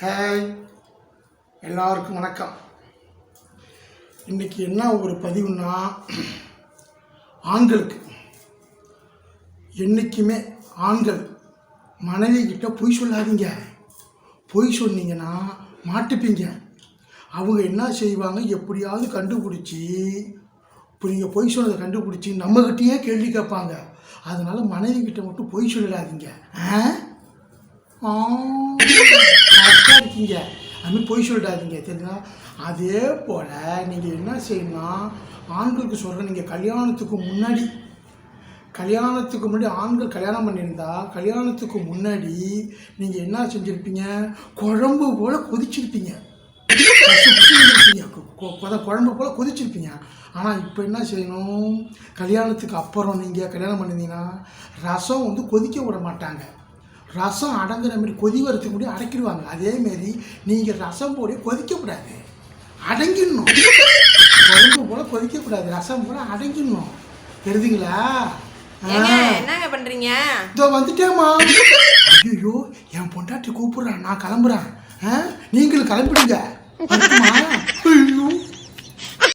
Hi, எல்லாருக்கும் வணக்கம். இன்றைக்கி என்ன ஒரு பதிவுன்னா, ஆண்களுக்கு என்றைக்குமே ஆண்கள் மனைவி கிட்ட பொய் சொல்லாதீங்க. பொய் சொன்னீங்கன்னா மாட்டிப்பீங்க. அவங்க என்ன செய்வாங்க, எப்படியாவது கண்டுபிடிச்சி இப்போ நீங்கள் பொய் சொன்னதை கண்டுபிடிச்சி நம்மக்கிட்டேயே கேள்வி கேட்பாங்க. அதனால் மனைவி கிட்ட மட்டும் பொய் சொல்லிடாதீங்க. கரெக்டாக இருக்கீங்க, அதுமாதிரி பொய் சொல்லிடாதீங்க, தெரியுங்களா? அதே போல் நீங்கள் என்ன செய்யணும்னா, ஆண்களுக்கு சொல்கிற, நீங்கள் கல்யாணத்துக்கு முன்னாடி ஆண்கள் கல்யாணம் பண்ணியிருந்தா கல்யாணத்துக்கு முன்னாடி நீங்கள் என்ன செஞ்சுருப்பீங்க, குழம்பு போல் கொதிச்சிருப்பீங்க. குழம்பு போல் கொதிச்சிருப்பீங்க. ஆனால் இப்போ என்ன செய்யணும், கல்யாணத்துக்கு அப்புறம் நீங்கள் கல்யாணம் பண்ணியிருந்தீங்கன்னா ரசம் கொதிக்க விட மாட்டாங்க. ரசம் அடங்குற மாரி கொதி வரத்துக்கு முன்னாடி அடக்கிடுவாங்க. அதேமாரி நீங்கள் ரசம் போட கொதிக்கக்கூடாது, அடங்கிடணும். குழம்பு போல் கொதிக்கக்கூடாது, ரசம் போல் அடங்கிடணும். தெரியுதுங்களா? என்னங்க பண்ணுறீங்க? இதோ வந்துட்டேம்மா. ஐயோ, என் பொண்டாட்டி கூப்பிட்றான், நான் கிளம்புறேன். நீங்களும் கிளம்பிடுங்க.